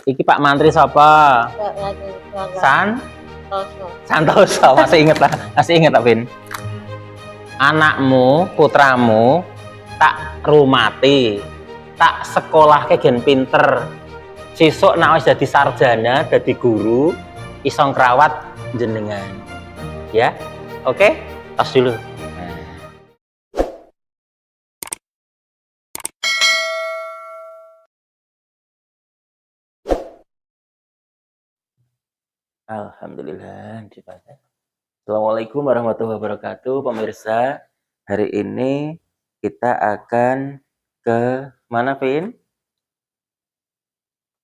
Iki Pak Mantri sapa? Santoso. Masih inget lah, Vin. Anakmu, putramu tak rumati, tak sekolah gen pinter. Sesuk nek wis dadi sarjana, dadi guru, iso ngrawat jenengan. Ya. Oke? Tos dulu. Alhamdulillah. Assalamualaikum warahmatullahi wabarakatuh, pemirsa. Hari ini kita akan ke mana, Vin?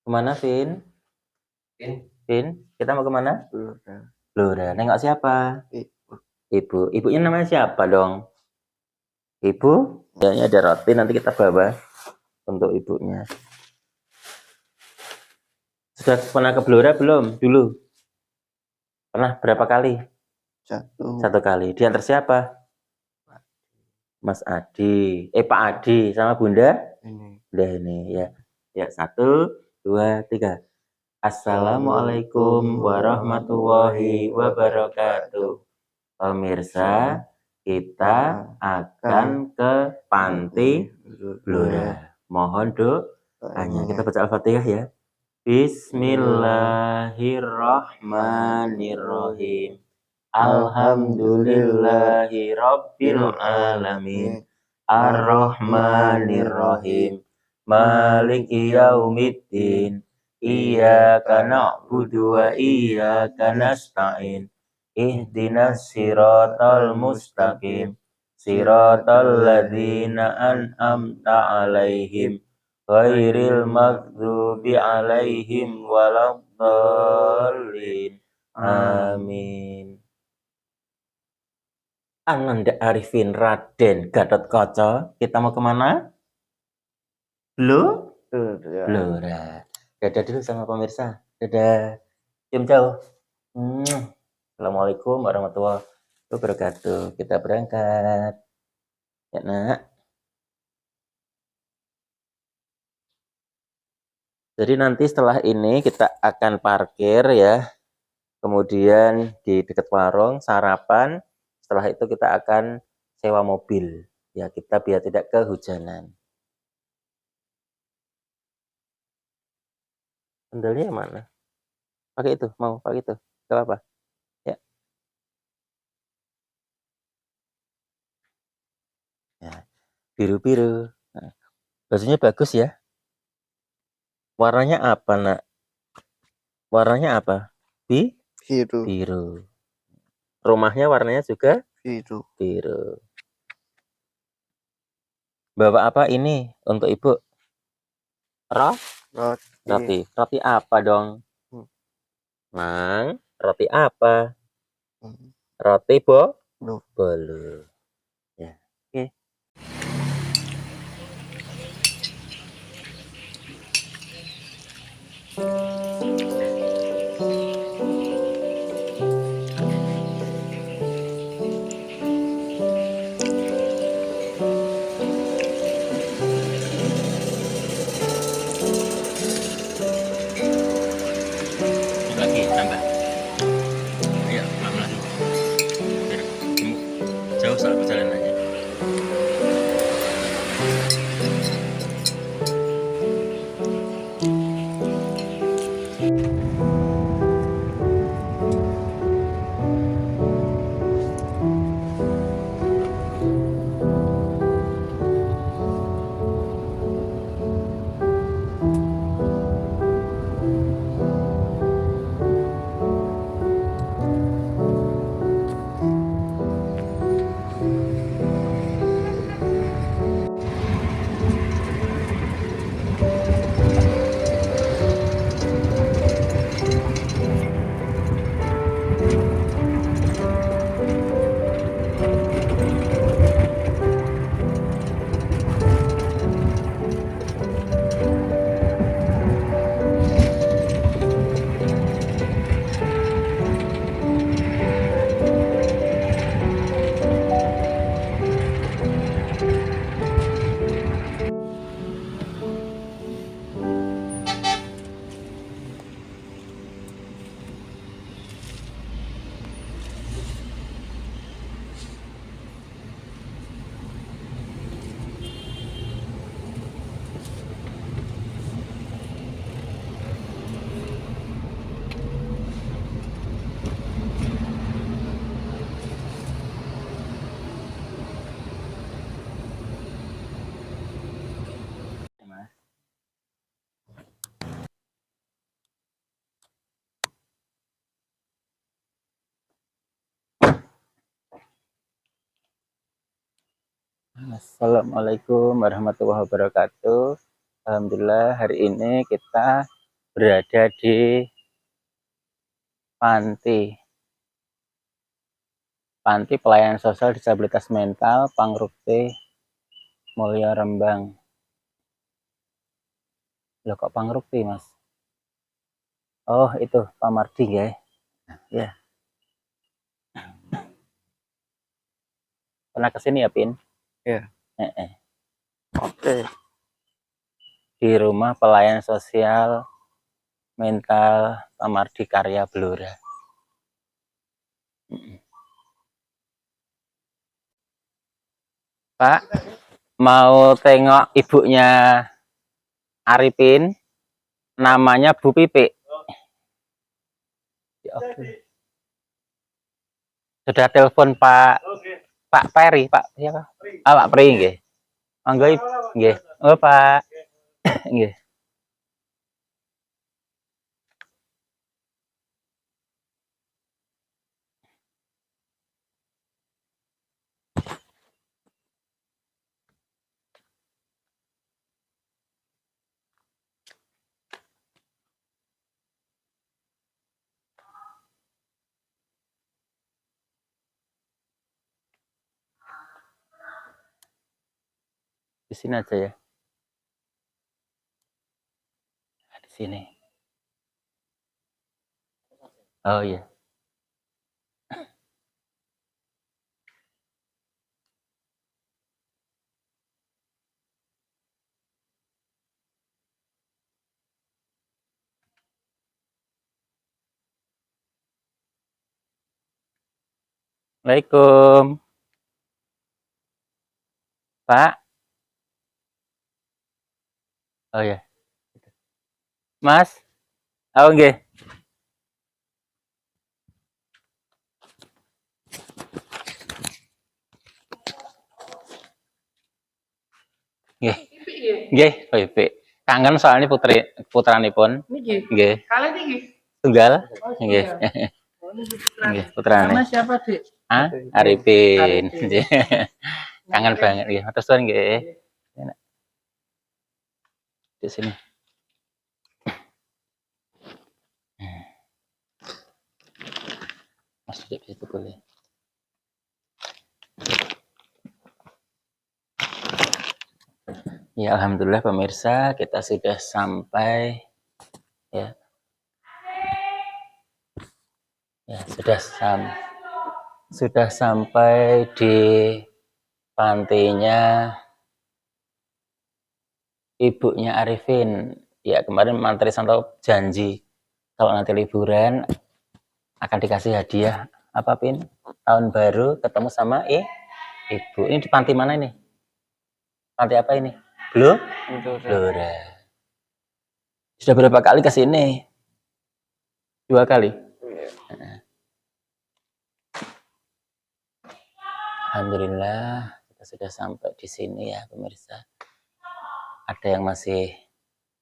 Kemana, Vin? Vin, kita mau kemana? Blora. Nengok siapa? Ibu. Ibunya namanya siapa dong? Ibu? Ya, ini ada roti, nanti kita bawa untuk ibunya. Sudah pernah ke Blora belum? Dulu? Pernah berapa kali? Satu kali. Diantar siapa? Mas Adi. Pak Adi sama Bunda? Udah ini ya. Ya, 1, 2, 3. Assalamualaikum warahmatullahi wabarakatuh. Pemirsa, kita akan ke Panti Blora. Mohon doanya. Kita baca Al-Fatihah ya. Bismillahirrahmanirrahim. Alhamdulillahi rabbil alamin. Ar-Rahmanirrahim. Maliki yaumiddin. Iyyaka na'budu wa iyyaka nasta'in. Ihdinas siratal mustaqim. Siratal ladzina an'amta 'alaihim ghairil maghdubi 'alaihim waladdallin. Amin. Ananda Arifin Raden Gatotkaca. Kita mau kemana? Blora. Dadah dulu sama pemirsa. Dadah. Cium jauh. Assalamualaikum warahmatullahi wabarakatuh. Kita berangkat. Ya, Nak. Jadi nanti setelah ini kita akan parkir ya. Kemudian di dekat warung sarapan. Setelah itu kita akan sewa mobil. Ya, kita biar tidak kehujanan. Sendalnya mana? Pakai itu, mau pakai itu. Gak apa-apa. Ya. Ya. Biru-biru. Nah, bajunya bagus ya. Warnanya apa, Nak? Warnanya apa? Biru. Rumahnya warnanya juga biru. Bawa apa ini untuk Ibu? Roti. Roti apa dong? Mang, roti apa? Roti bolu. Ya. Oke. Lagi tambah. Ayo, lama lagi. Biar gemuk. Jauh soalnya. Assalamualaikum warahmatullahi wabarakatuh. Alhamdulillah hari ini kita berada di panti pelayanan sosial disabilitas mental Pangrukti Mulya Rembang. Loh kok Pangrukti mas? Oh itu Pak Mardi ya. Ya. Pernah kesini ya Pin? Ya. Oke. Di rumah pelayanan sosial mental Pak Mardi Karya Blora. Pak, mau tengok ibunya Arifin, namanya Bu Pipi. Oke. Sudah telepon Pak Peri, Pak siapa? Pak Peri nggih. Monggo nggih. Oh Pak. Nggih. Di sini aja ya. Di sini. Oh iya. Assalamualaikum. Pak. Oh ya. Mas. Oh nggih. Nggih. Nggih, Pipi. Kangen soalnya putranipun. Nggih. Kalian tinggi? Tunggal. Nggih. Nggih, putrane. Nama siapa, Dik? Ah, Arifin. Kangen banget nggih. Matur suwun nggih. Di sini. Mas di situ boleh. Ya alhamdulillah pemirsa, kita sudah sampai ya. Ya, sudah sampai di pantinya ibunya Arifin. Ya, kemarin Mantri Santo janji kalau nanti liburan akan dikasih hadiah apa Pin? Tahun baru ketemu sama ibu. Ini di panti mana ini? Panti apa ini? Blora. Sudah berapa kali ke sini? 2 kali. Alhamdulillah kita sudah sampai di sini ya pemirsa. Ada yang masih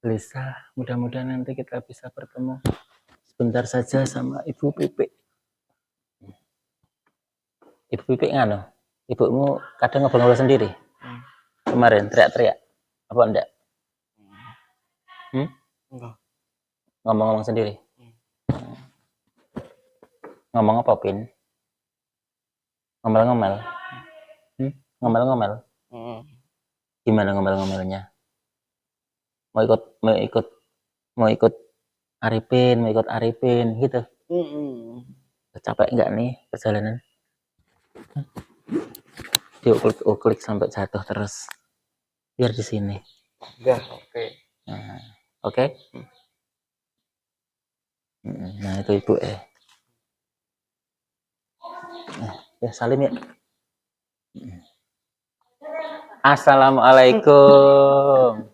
gelisah. Mudah-mudahan nanti kita bisa bertemu sebentar saja sama Ibu Pipi. Ibu Pipi ngano? Ibumu kadang ngobrol-ngobrol sendiri. Kemarin teriak-teriak. Apa enggak? Enggak. Ngomong-ngomong sendiri. Ngomong apa, Pin? Ngomel-ngomel. Ngomel-ngomel. Gimana ngomel-ngomelnya? Mau ikut Arifin gitu. Capek enggak nih perjalanan? Diuklik sampai jatuh terus. Biar di sini. Ya, oke. Oke? Nah, itu Ibu ya salim ya. Assalamualaikum.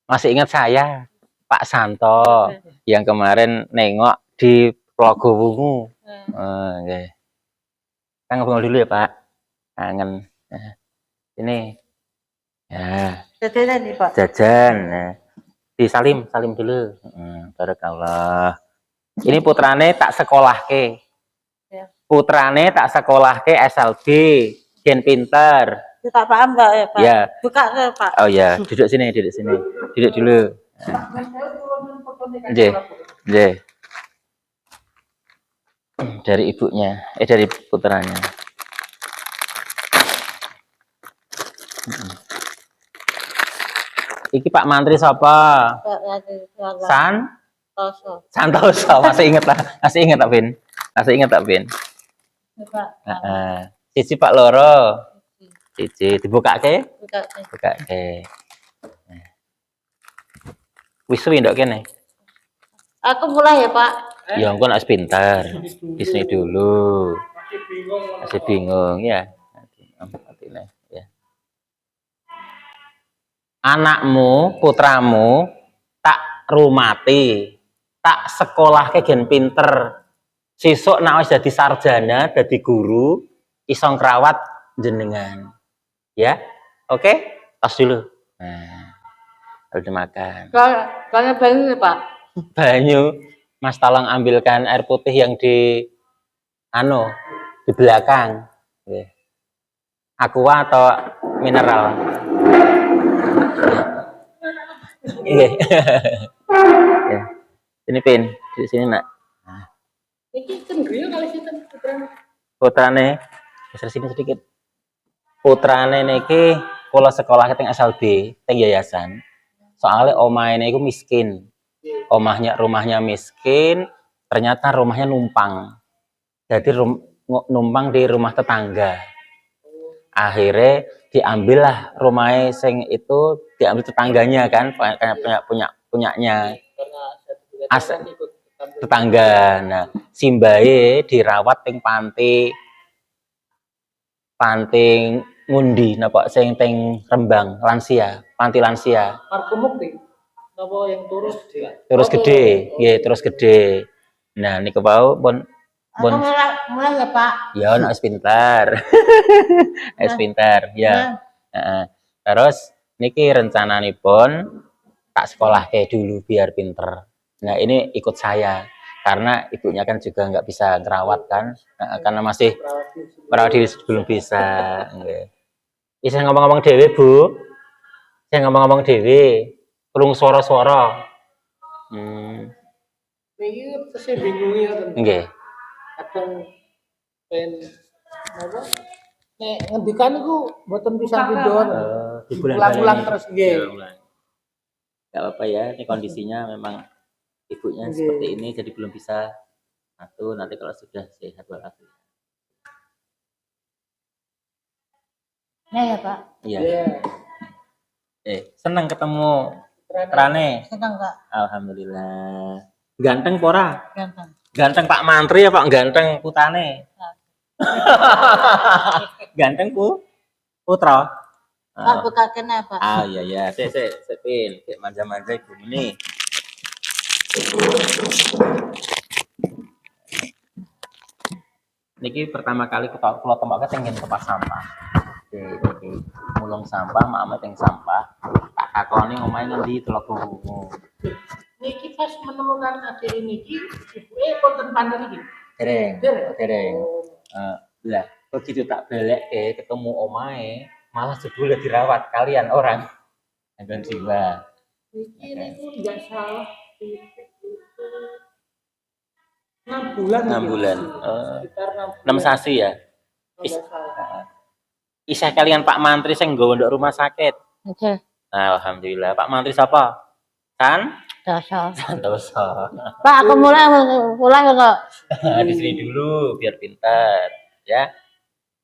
Masih ingat saya, Pak Santo, yang kemarin nengok di Plogowungu. Okay. Kita ngobrol dulu ya Pak. Kangen. Ini. Ya. Jajan nih Pak. Jajan. Disalim dulu. Barakallah. Ini putrane tak sekolah ke. Putrane tak sekolah ke SLB. Gen pinter. Kita paham nggak ya Pak? Ya. Buka ke Pak. Oh ya, duduk sini. Duduk dulu. J. Dari ibunya, dari putranya. Iki Pak Mantri siapa? Santoso. Masih inget tak Vin? Cici Pak Loro. Cici dibuka ke? Buka ke. Wis suwi ndok kene. Aku mulai ya Pak. Ya engko nek pintar. Di sini dulu. Masih bingung ya. Ya. Anakmu, putramu tak rumati, tak sekolah ke gen pinter. Sesuk nek wis dadi sarjana, dadi guru, iso ngrawat jenengan. Ya. Oke? Tos dulu. Nah. Udah makan. Kalau banyu ya Pak. Banyu. Mas tolong ambilkan air putih yang di belakang. Aqua atau mineral? Iya. Ya. Ini Pin, di sini nak. Ini cenggriu kali situ Putrane, geser sini sedikit. Putrane niki kula sekolah teng SLB, teng yayasan. Soalnya omahe niku miskin. Rumahnya miskin, ternyata rumahnya numpang. Jadi numpang di rumah tetangga. Akhirnya diambillah rumahnya sing itu, diambil tetangganya kan, punyanya tetangga. Nah, simbahe dirawat teng panti ngundi napa sing teng Rembang lansia, panti lansia. Parkumukti. Napa yang Terus gede, nggih, terus gede. Nah, niku wau pun mulai ya Pak. Ya, nek pintar. Pintar, ya. Terus niki rencananipun tak sekolah dulu biar pinter. Nah, ini ikut saya karena ibunya kan juga nggak bisa ngerawat kan, karena masih merawat diri belum bisa. Saya ngomong-ngomong dewe Bu, kurung suara-suara. Ini saya bingung ya. Nggih. Kadang apa? Nek ngendikan iku mboten bisa tidur. Ulang-ulang terus nggih. Enggak apa-apa ya, ini kondisinya memang ibunya seperti ini jadi belum bisa nanti kalau sudah sehat walafiat. Nah ya Pak. Iya. Senang ketemu Trane. Senang Kak. Alhamdulillah. Ganteng pora? Ganteng. Ganteng Pak Mantri ya Pak, ganteng putane. Ganteng putra. Pak bukakan apa? Iya. Saya pin, kayak manja-manja ibu ini. Niki pertama kali kalau tembaknya pengen tempat sampah. Oke. Mulung sampah, mak teng sampah. Tak kakoni ngomahe ngendi telok kuwu. Niki pas menemukan adik niki, ibuke wonten pandan iki. Dereng. Lah, begitu tak balik ketemu omahe, malah jebule dirawat kalian orang. Gangguan jiwa. Niki enggak salah. 6 bulan. 6 bulan. 6 sasi ya. Isih kalian Pak Mantri sing nggawa ndok rumah sakit. Nggih. Alhamdulillah. Pak Mantri siapa? Santoso. Pak, aku mulai kok. Di sini dulu biar pintar, ya.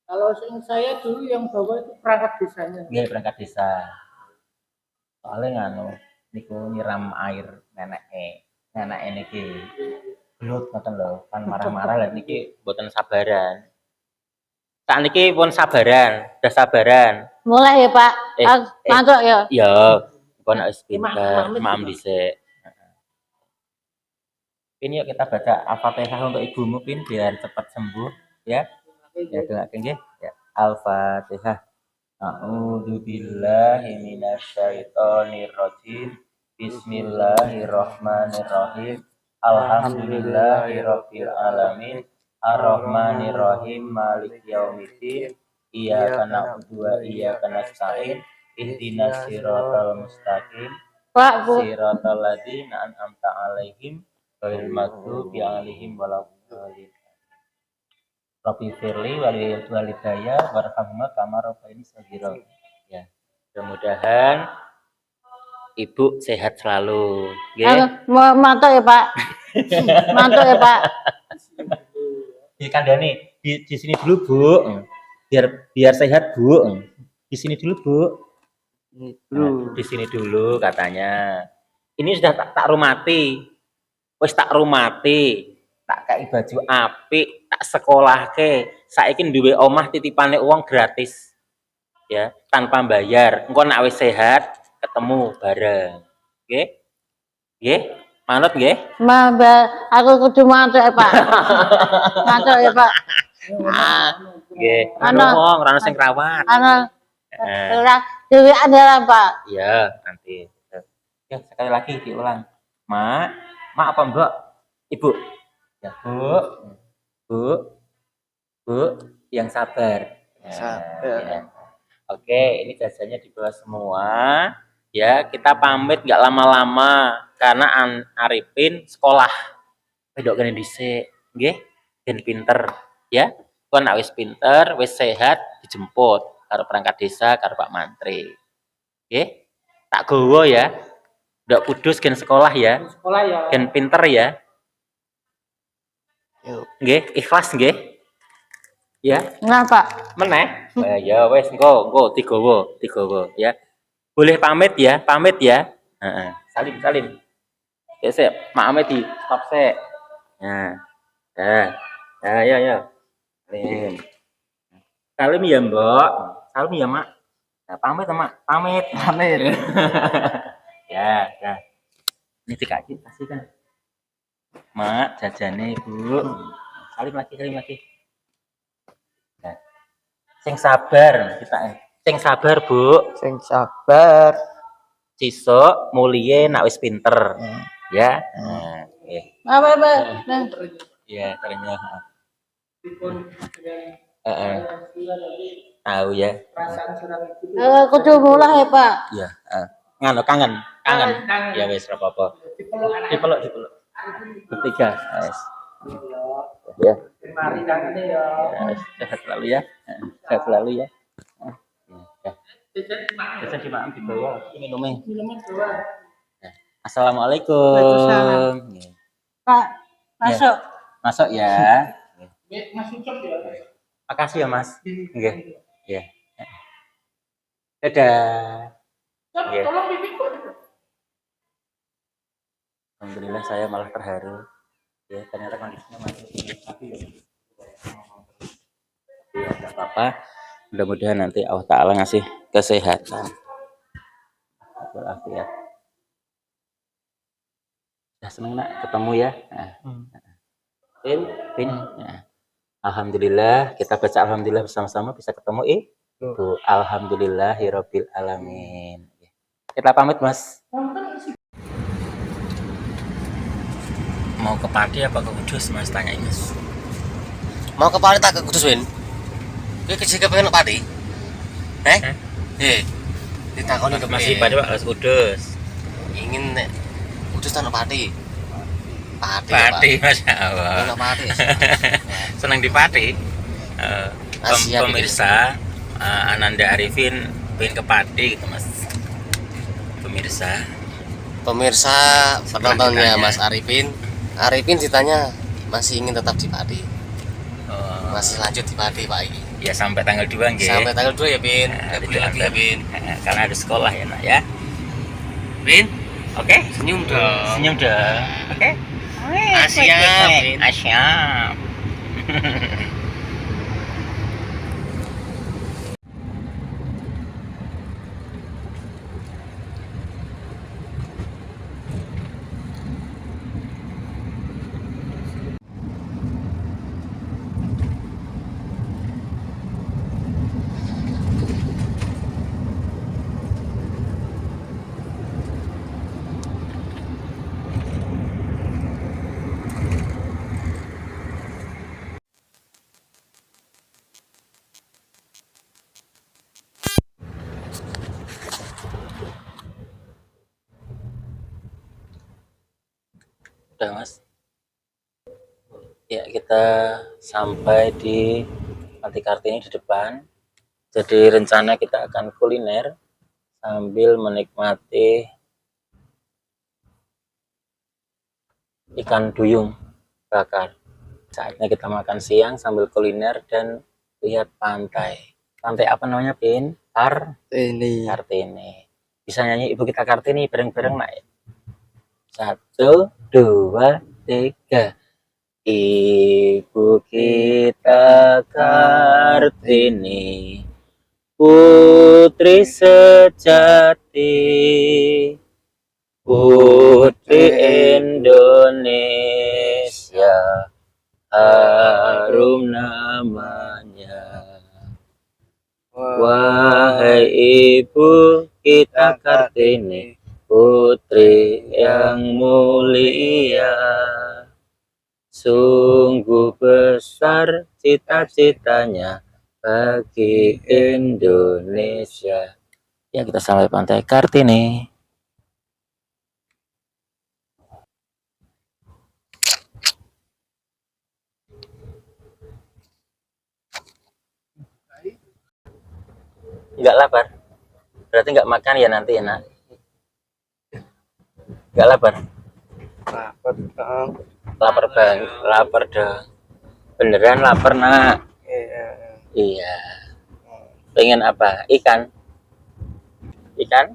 Kalau saya dulu yang bawa itu perangkat desanya. Iya, perangkat desa. Soalnya niku nyiram air nenek niki. Gelut ngoten lho, kan marah-marah lah niki mboten sabaran. Saat niki pun sabaran, udah sabaran. Mulai ya Pak. Mantuk ya. Iya, kok nek wis pinter, maam dhisik. Pin yuk kita baca Al-Fatihah untuk ibumu Pin biar cepat sembuh ya. Ya doakan nggih. Ya. Al-Fatihah. A'udzubillahi minasyaitonirrajim. Bismillahirrahmanirrahim. Alhamdulillahirabbil alamin. Ar-Rahmanirrahim. Maliki yaumiddin. iyyaka na'budu wa iyyaka nasta'in ihdinas siratal mustaqim Pak, Bu. siratal ladzina an'amta 'alaihim ghairil maghdubi 'alaihim waladdallin. Rabbi firli walidayya warhamhuma kama rabbayani shaghira. Ya. Mudah-mudahan Ibu sehat selalu. Mantuk ya, Pak. Mantuk ya, Pak. Di kandani di sini dulu, Bu. Biar sehat, Bu. Di sini dulu, Bu. Nah, di sini dulu katanya. Ini sudah tak rumati. Wis tak rumati. Tak kayak baju apik, tak sekolahke. Saiki duwe omah titipane uang gratis. Ya, tanpa bayar. Engko nek wis sehat ketemu bareng. Nggih? Nggih? Manut nggih? Aku kudu mantuk ya, Pak. Mantuk ya, Pak. Nggih. Ngomong ora sing rawat. Ora dewe adalah, Pak. Iya, nanti. Ya, sekali lagi diulang. Mak apa Mbak? Ibu. Ya, Bu, yang sabar. Ya. Oke, ini jasanya dibawa semua. Ya, kita pamit nggak lama-lama karena Arifin sekolah. Pedok kene dhisik, nggih? Ben pinter, ya. Kon nek wis pinter, wis sehat dijemput karo perangkat desa karo Pak Mantri. Nggih? Tak gowo ya. Ndak kudus gen sekolah ya. Sekolah ya. Gen pinter ya. Nggih, ikhlas nggih. Ya. Ngapa? Meneh. Ya wis engko digowo ya. Boleh pamit ya. Heeh. Salim. Sik, Mak Ame di stop sik. Nah. Ya. Salim ya, Mbok. Salim ya, Mak. Nah, pamit, Mak. Pamit. Ya. Ini dikasih kan. Mak, jajane, Bu. Salim lagi. Nah. Sing sabar kita. Sing sabar, Bu. Sing sabar. Sisuk muliye nak wis pinter. Ya. Nah, nggih. Apa? Iya, ternyata. Tahu ya. Kudu mulai ya, Pak. Iya, ngano kangen. Ya wis ora apa-apa. Dipeluk. Bertiga. Wis. Ya. Mari kangene ya. Sehat selalu ya. Ya. Bisa dimakan di bawah. Minumnya bawah. Assalamualaikum. Waalaikumsalam. Pak, masuk. Masuk ya. Masuk ya. Makasih ya, Mas. Nggih. Iya. Dadah. Nggih. Tolong pipiku. Alhamdulillah saya malah terharu. Ya, ternyata kondisinya masih tapi ya enggak apa-apa. Mudah-mudahan nanti Allah Ta'ala ngasih kesehatan. Walafiat. Ya senang nak ketemu ya. Pin. Nah. Alhamdulillah kita baca alhamdulillah bersama-sama bisa ketemu Ibu. Alhamdulillahirabbil alamin. Kita pamit, Mas. Mau ke Pati apa ke Kudus, Mas? Tanya Mas. Mau ke Pati tak ke Kudus, Win? Kowe kecil kepengen ke Pati? Ditakoni masih Pati Pak harus Kudus. Ingin nek Kudus tak Pati. Pati, Masya Allah. Pati. Senang di Pati. Pemirsa, Ananda Arifin pengen ke Pati gitu, Mas. Pemirsa Penontonnya Mas Arifin ditanya masih ingin tetap di Pati. Masih lanjut di Pati, Pak. Ya sampai tanggal 2 nggih. Sampai tanggal 2 ya, Bin. Boleh lagi ya, Bin. Karena ada sekolah ya, Nak ya. Bin, Oke? senyum dong. Oke? Asyap. Asyap. Udah Mas. Ya kita sampai di Panti Kartini di depan. Jadi rencana kita akan kuliner sambil menikmati ikan duyung bakar. Saatnya kita makan siang sambil kuliner dan lihat pantai. Pantai apa namanya, Pin? Kartini. Bisa nyanyi Ibu kita Kartini bareng-bareng, Nak? 1, 2, 3. Ibu kita Kartini, putri sejati, putri Indonesia, harum namanya. Wahai Ibu kita Kartini, putri yang mulia, sungguh besar cita-citanya bagi Indonesia. Ya, kita sampai Pantai Kartini. Nggak lapar? Berarti nggak makan ya nanti ya, Nak? Nggak lapar? Lapar banget, lapar dong. Beneran lapar, Nak? Iya. Pengen apa? Ikan? Ikan?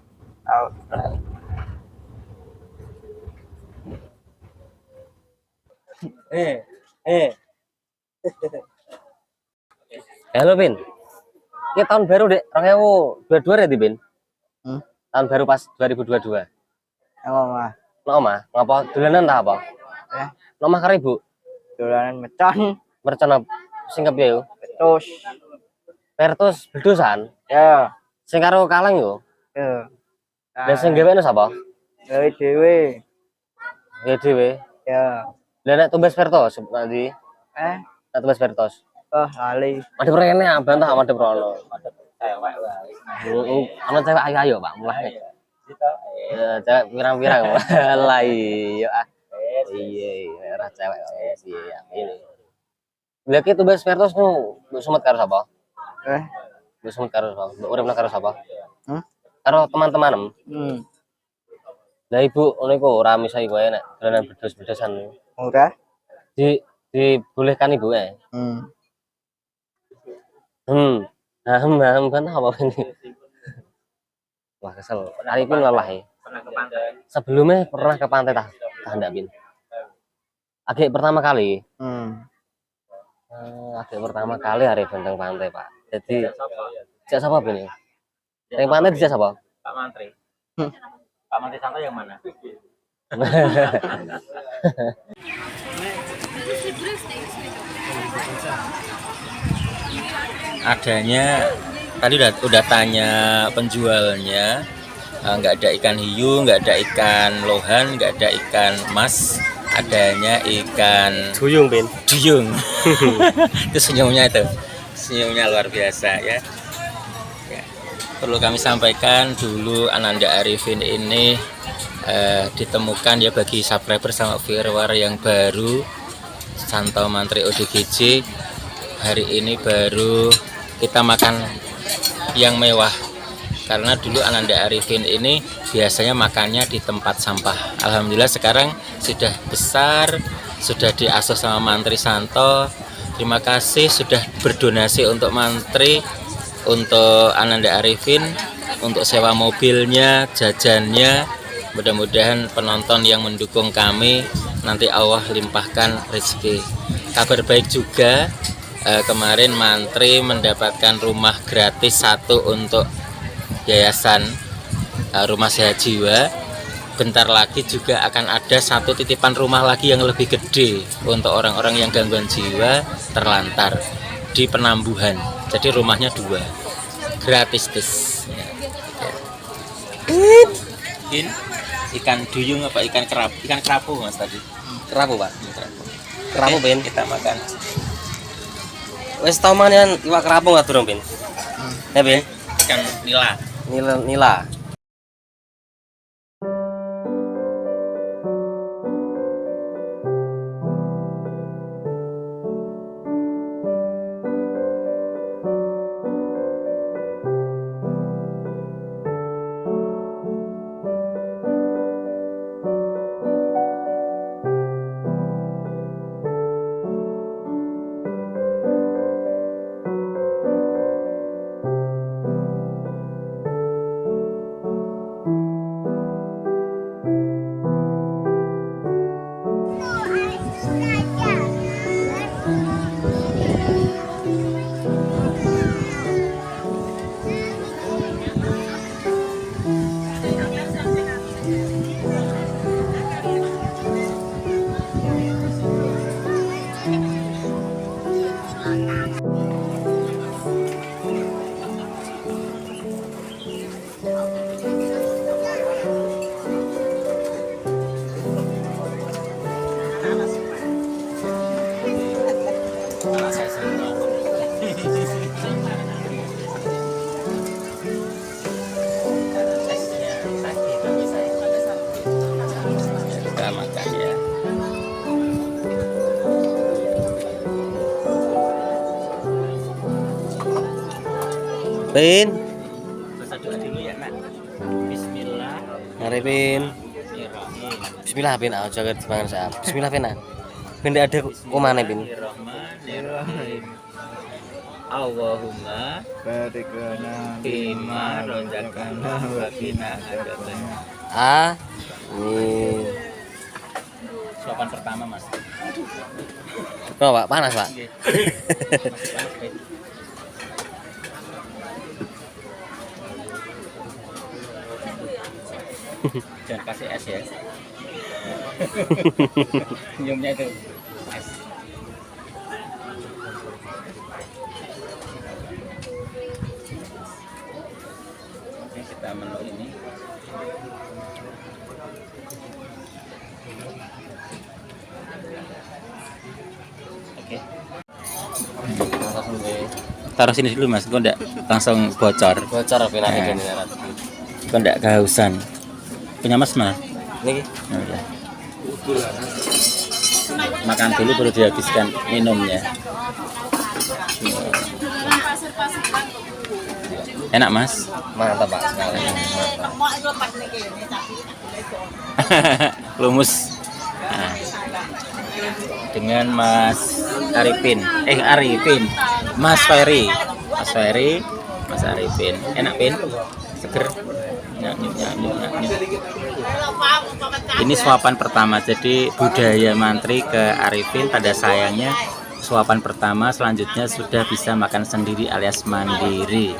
Halo Pin, ini tahun baru dek, 2022 ya Pin? Tahun baru pas 2022. Nama, ngapa dolanan tak apa? Nama karo Ibu? Dolanan mecon, Mercon sing kepiye yo? terus Pertus bedusan. ya, Sing karo kaleng yo. ya, Lah sing gawe sapa? dari dewe, Ya dhewe. ya, Lah nek tumbas Pertos nanti, nek tumbas Pertos. lali, Madhep rene bantah madhep rono. Ana cewek ayo Pak, mulai. Ya, cewek pirang-pirang. Lah iya. Iya, ora cewek iya. Ini. Lah ki tumbas Pertos nu sumet karo sapa? Mbok sumet karo sapa? Mbok urip karo sapa? Karo teman-teman. Lah Ibu ngono iku ora misai kowe nek dolanan bedos-bedosan. Ora? Dibolehkan Ibu kan apa ini? Wah kesel. Arifin lelah ya. Sebelumnya pernah ke pantai tak ndak Bin? Agak pertama kali. Agak pertama kali Arifin teng pantai Pak. Jadi sejak siapa Bin? Teng pantai sejak siapa? Pak Mantri. Pak Mantri Santo yang mana? Adanya tadi udah tanya penjualnya, nggak ada ikan hiu, nggak ada ikan lohan, nggak ada ikan mas, adanya ikan Duyung Bin. duyung. Itu senyumnya luar biasa ya. Perlu kami sampaikan dulu Ananda Arifin ini ditemukan ya bagi subscriber sama viewer yang baru Santo Mantri ODGJ. Hari ini baru kita makan yang mewah karena dulu Ananda Arifin ini biasanya makannya di tempat sampah. Alhamdulillah sekarang sudah besar, sudah diasuh sama Mantri Santo. Terima kasih sudah berdonasi untuk Mantri, untuk Ananda Arifin, untuk sewa mobilnya, jajannya. Mudah-mudahan penonton yang mendukung kami nanti Allah limpahkan rezeki. Kabar baik juga, kemarin Mantri mendapatkan rumah gratis 1 untuk yayasan Rumah Sehat Jiwa. Bentar lagi juga akan ada 1 titipan rumah lagi yang lebih gede untuk orang-orang yang gangguan jiwa terlantar di Penambuhan. Jadi rumahnya 2 gratis tis. Ikan duyung apa ikan kerapu? Ikan kerapu Mas tadi. Kerapu Pak. Kerapu Bin. Kita makan. Wes tau mangan iwak kerapu enggak durung Bin? Ya Bin. Ikan nila. Nila. Pin. Baca doa dulu ya, Nak. Bismillah. Mari Pin. Bismillah Pin, aja ke dipangan saya. Bismillah Pin. Pin ada kumane Pin. Bismillahirrahmanirrahim. Allahumma barik lana bima rozaqtana wa qina adzabannar. Amin. Suapan pertama, Mas. Oh, Pak, panas, Pak. Masih panas, Pin. Jangan kasih es ya. Senyumnya itu es. Oke, kita menu ini. Oke. Taruh sini dulu, Mas. Kok enggak langsung bocor? Bocor Pin Nah. ini. Kok enggak kehausan? Punya Mas mana? Niki. Oh, ya. Makan dulu baru dihabiskan minumnya. Enak, Mas. Mantap Pak sekali. Lumus. Nah, dengan Mas Arifin. Arifin. Mas Ferry. Mas Ferry, Mas Arifin. Enak, Pin? Seger. Nyanyuk. Ini suapan pertama, jadi budaya mantri ke Arifin pada sayangnya suapan pertama, selanjutnya sudah bisa makan sendiri alias mandiri.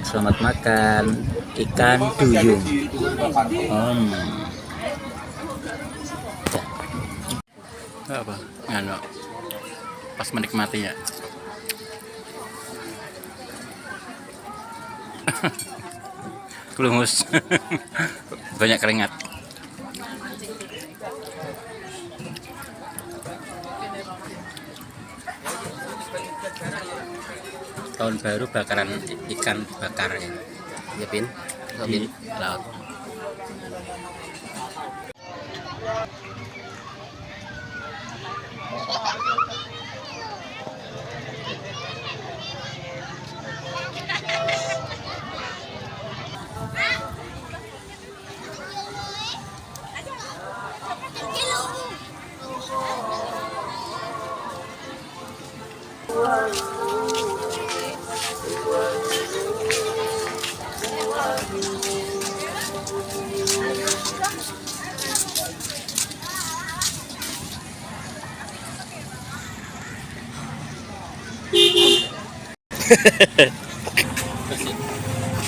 Selamat makan ikan duyung. Apa? Ngano. Pas menikmati ya. Lumus. Banyak keringat. Tahun baru bakaran ikan bakar ya. Ya Pin. Di laut.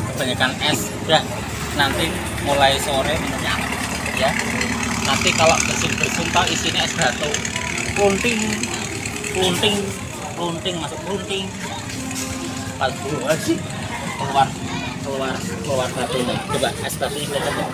Kebanyakan es ya, nanti mulai sore minumnya ya. Nanti kalau bersin tahu isinya es batu, runting masuk runting pas keluar batunya. Coba es batunya kelihatan ya.